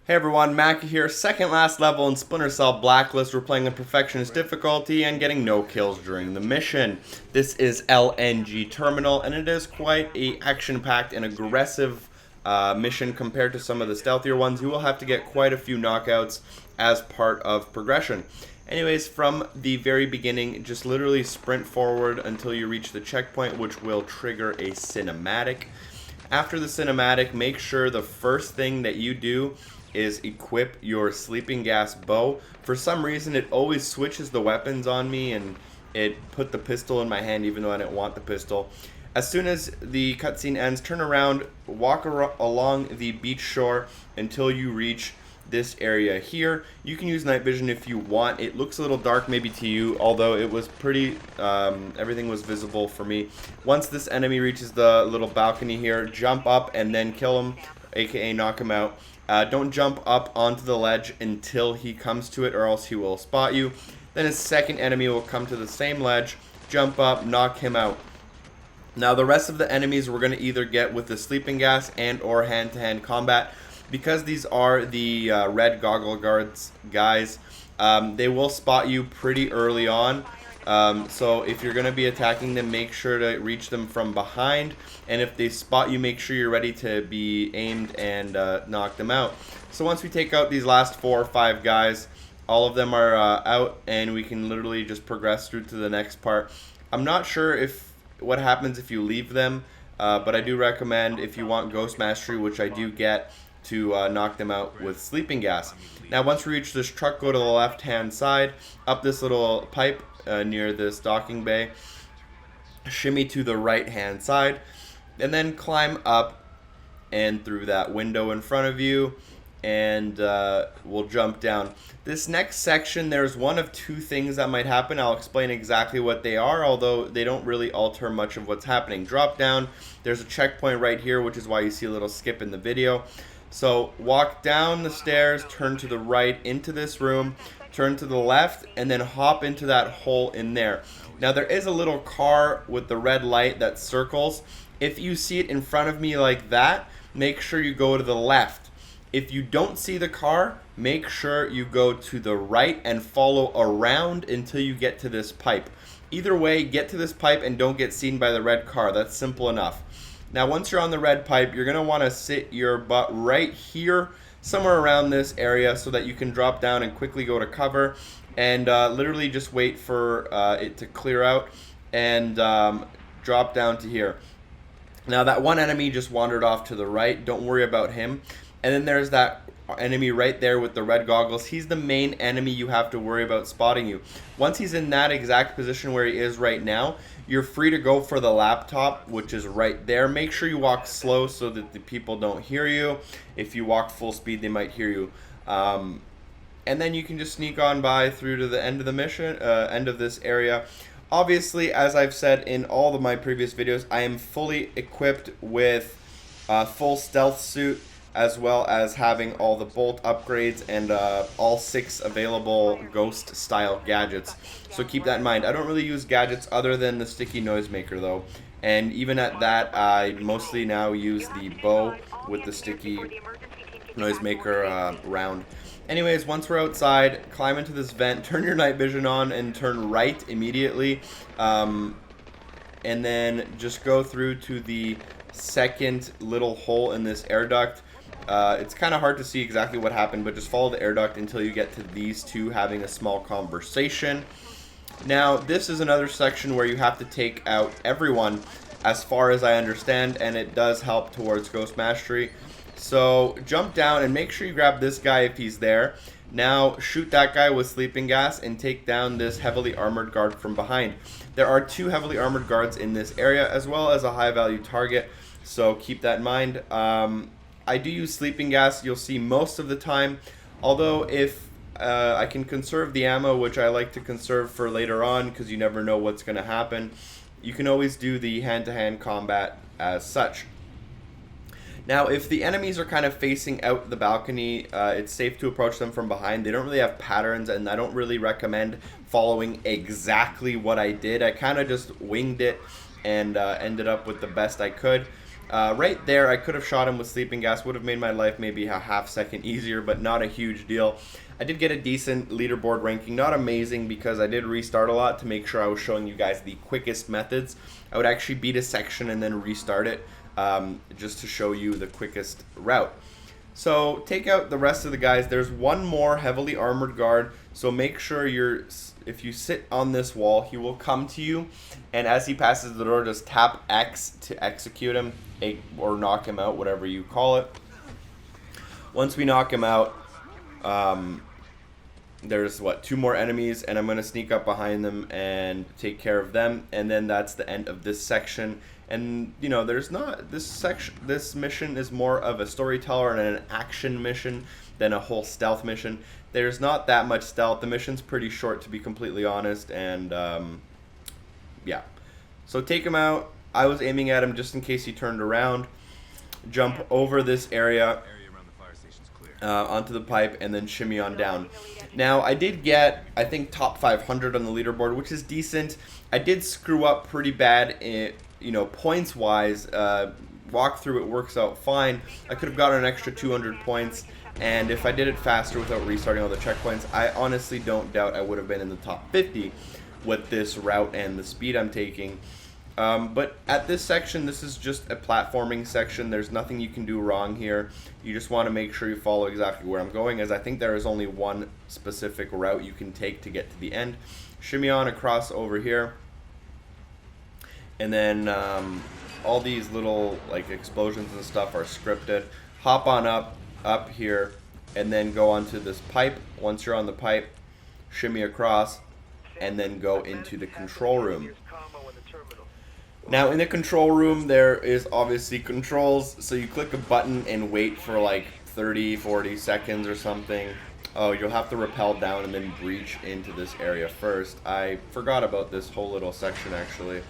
Hey everyone, Mackie here, second last level in Splinter Cell Blacklist. We're playing the Perfectionist difficulty and getting no kills during the mission. This is LNG Terminal, and it is quite a action-packed and aggressive mission compared to some of the stealthier ones. You will have to get quite a few knockouts as part of progression. Anyways, from the very beginning, just literally sprint forward until you reach the checkpoint, which will trigger a cinematic. After the cinematic, make sure the first thing that you do is equip your sleeping gas bow. For some reason, it always switches the weapons on me, and it put the pistol in my hand even though I didn't want the pistol. As soon as the cutscene ends, turn around, walk along the beach shore until you reach this area here. You can use night vision if you want. It looks a little dark maybe to you, although it was pretty, everything was visible for me. Once this enemy reaches the little balcony here, jump up and then kill him, aka knock him out. Don't jump up onto the ledge until he comes to it, or else he will spot you. Then his second enemy will come to the same ledge, jump up, knock him out. Now the rest of the enemies we're going to either get with the sleeping gas and or hand-to-hand combat. Because these are the red goggle guards guys, they will spot you pretty early on. So if you're going to be attacking them, make sure to reach them from behind, and if they spot you, make sure you're ready to be aimed and knock them out. So once we take out these last 4 or 5 guys, all of them are out, and we can literally just progress through to the next part. I'm not sure if what happens if you leave them, but I do recommend, if you want Ghost Mastery, which I do get, to knock them out with sleeping gas. Now once we reach this truck, go to the left hand side, up this little pipe near this docking bay, shimmy to the right hand side, and then climb up and through that window in front of you, and we'll jump down. This next section, there's one of 2 things that might happen. I'll explain exactly what they are, although they don't really alter much of what's happening. Drop down, there's a checkpoint right here, which is why you see a little skip in the video. So walk down the stairs, turn to the right into this room, turn to the left, and then hop into that hole in there. Now there is a little car with the red light that circles. If you see it in front of me like that, make sure you go to the left. If you don't see the car, make sure you go to the right and follow around until you get to this pipe. Either way, get to this pipe and don't get seen by the red car. That's simple enough. Now once you're on the red pipe, you're going to want to sit your butt right here, somewhere around this area, so that you can drop down and quickly go to cover, and literally just wait for it to clear out, and drop down to here. Now that one enemy just wandered off to the right. Don't worry about him. And then there's that enemy right there with the red goggles. He's the main enemy you have to worry about spotting you. Once he's in that exact position where he is right now, you're free to go for the laptop, which is right there. Make sure you walk slow so that the people don't hear you. If you walk full speed, they might hear you. And then you can just sneak on by through to the end of the mission, end of this area. Obviously, as I've said in all of my previous videos, I am fully equipped with a full stealth suit, as well as having all the bolt upgrades and all 6 available ghost style gadgets. So keep that in mind. I don't really use gadgets other than the sticky noisemaker though, and even at that, I mostly now use the bow with the sticky noisemaker round. Anyways, once we're outside, climb into this vent, turn your night vision on and turn right immediately, and then just go through to the second little hole in this air duct. It's kind of hard to see exactly what happened, but just follow the air duct until you get to these 2 having a small conversation. Now, this is another section where you have to take out everyone, as far as I understand, and it does help towards Ghost Mastery. So, jump down and make sure you grab this guy if he's there. Now, shoot that guy with sleeping gas and take down this heavily armored guard from behind. There are 2 heavily armored guards in this area, as well as a high-value target, so keep that in mind. I do use sleeping gas, you'll see most of the time, although if I can conserve the ammo, which I like to conserve for later on because you never know what's going to happen, you can always do the hand-to-hand combat as such. Now, if the enemies are kind of facing out the balcony, it's safe to approach them from behind. They don't really have patterns, and I don't really recommend following exactly what I did. I kind of just winged it and ended up with the best I could. Right there, I could have shot him with sleeping gas, would have made my life maybe a half-second easier, but not a huge deal. I did get a decent leaderboard ranking, not amazing because I did restart a lot to make sure I was showing you guys the quickest methods. I would actually beat a section and then restart it just to show you the quickest route. So take out the rest of the guys. There's one more heavily armored guard, so make sure if you sit on this wall, he will come to you, and as he passes the door, just tap X to execute him, or knock him out, whatever you call it. Once we knock him out, there's two more enemies, and I'm going to sneak up behind them and take care of them, and then that's the end of this section. And you know, this mission is more of a storyteller and an action mission than a whole stealth mission. There's not that much stealth. The mission's pretty short, to be completely honest, and yeah. So take him out. I was aiming at him just in case he turned around. Jump over this area onto the pipe, and then shimmy on down. Now, I did get, I think, top 500 on the leaderboard, which is decent. I did screw up pretty bad, points-wise. Walkthrough, it works out fine. I could have gotten an extra 200 points, and if I did it faster without restarting all the checkpoints, I honestly don't doubt I would have been in the top 50 with this route and the speed I'm taking. But at this section, this is just a platforming section. There's nothing you can do wrong here. You just want to make sure you follow exactly where I'm going, as I think there is only one specific route you can take to get to the end. Shimmy on across over here. And then all these little explosions and stuff are scripted. Hop on up here, and then go onto this pipe. Once you're on the pipe, shimmy across, and then go into the control room. Now in the control room, there is obviously controls, so you click a button and wait for 30-40 seconds or something. Oh, you'll have to rappel down and then breach into this area first. I forgot about this whole little section actually.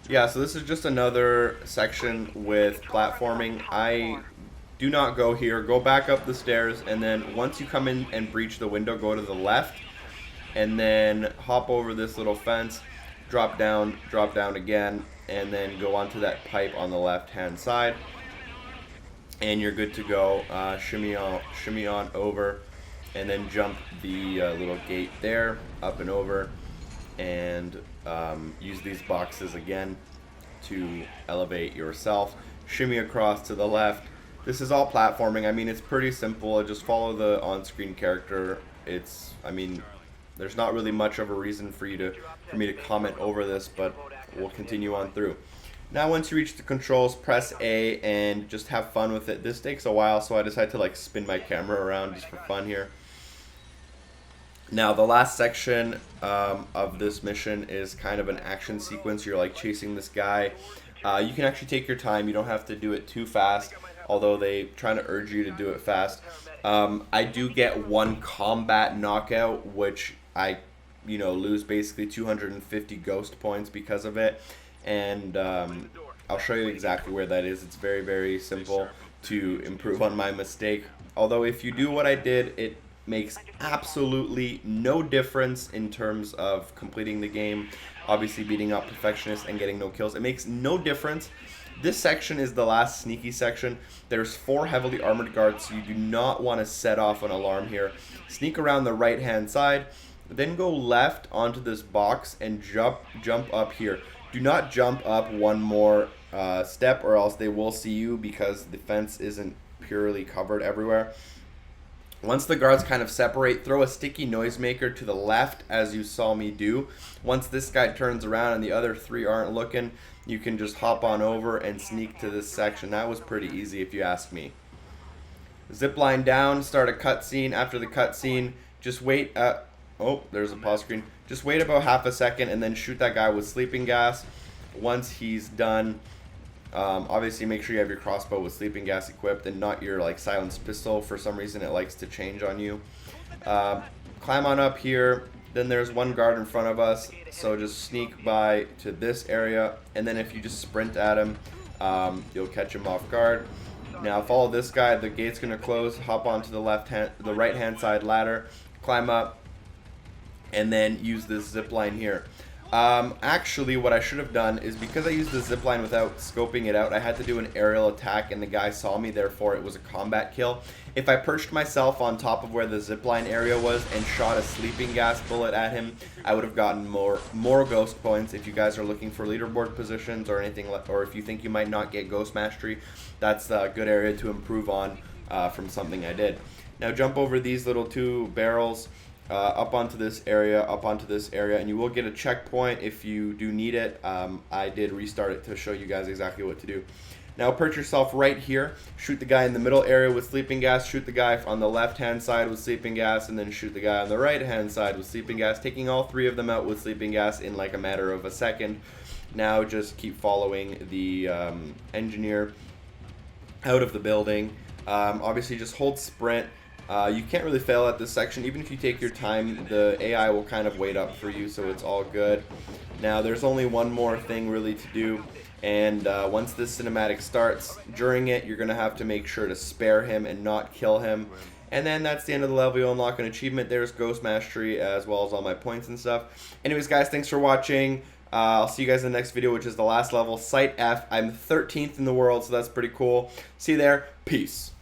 Yeah, so this is just another section with platforming. I do not go here. Go back up the stairs, and then once you come in and breach the window, go to the left, and then hop over this little fence, drop down again, and then go onto that pipe on the left-hand side, and you're good to go. Shimmy on over, and then jump the little gate there, up and over, and use these boxes again to elevate yourself. Shimmy across to the left. This is all platforming. I mean, it's pretty simple. Just follow the on-screen character. There's not really much of a reason for me to comment over this, but we'll continue on through. Now, once you reach the controls, press A and just have fun with it. This takes a while, so I decided to spin my camera around just for fun here. Now, the last section of this mission is kind of an action sequence. You're chasing this guy. You can actually take your time. You don't have to do it too fast, although they try to urge you to do it fast. I do get one combat knockout, which I lose basically 250 ghost points because of it, and I'll show you exactly where that is. It's very, very simple to improve on my mistake, although if you do what I did, it makes absolutely no difference in terms of completing the game, obviously beating out Perfectionist and getting no kills. It makes no difference. This section is the last sneaky section. There's 4 heavily armored guards, so you do not want to set off an alarm here. Sneak around the right hand side, then go left onto this box and jump up here. Do not jump up one more step, or else they will see you because the fence isn't purely covered everywhere. Once the guards kind of separate, throw a sticky noisemaker to the left, as you saw me do. Once this guy turns around and the other 3 aren't looking, you can just hop on over and sneak to this section. That was pretty easy if you ask me. Zip line down, start a cutscene. After the cutscene, just wait. Oh, there's a pause screen. Just wait about half a second and then shoot that guy with sleeping gas. Once he's done, obviously make sure you have your crossbow with sleeping gas equipped and not your silenced pistol. For some reason it likes to change on you. Climb on up here. Then there's one guard in front of us, so just sneak by to this area, and then if you just sprint at him, you'll catch him off guard. Now follow this guy. The gate's gonna close. Hop onto the right hand side ladder, climb up, and then use this zip line here. Actually, what I should have done is, because I used the zipline without scoping it out, I had to do an aerial attack and the guy saw me, therefore it was a combat kill. If I perched myself on top of where the zipline area was and shot a sleeping gas bullet at him, I would have gotten more ghost points. If you guys are looking for leaderboard positions or anything, or if you think you might not get ghost mastery, that's a good area to improve on from something I did. Now jump over these little 2 barrels. Up onto this area, and you will get a checkpoint if you do need it. I did restart it to show you guys exactly what to do. Now perch yourself right here, shoot the guy in the middle area with sleeping gas, shoot the guy on the left hand side with sleeping gas, and then shoot the guy on the right hand side with sleeping gas, taking all 3 of them out with sleeping gas in like a matter of a second. Now just keep following the engineer out of the building. Obviously just hold sprint. You can't really fail at this section. Even if you take your time, the AI will kind of wait up for you, so it's all good. Now, there's only one more thing really to do, and once this cinematic starts, during it, you're going to have to make sure to spare him and not kill him. And then that's the end of the level. You'll unlock an achievement. There's Ghost Mastery, as well as all my points and stuff. Anyways, guys, thanks for watching. I'll see you guys in the next video, which is the last level, Site F. I'm 13th in the world, so that's pretty cool. See you there. Peace.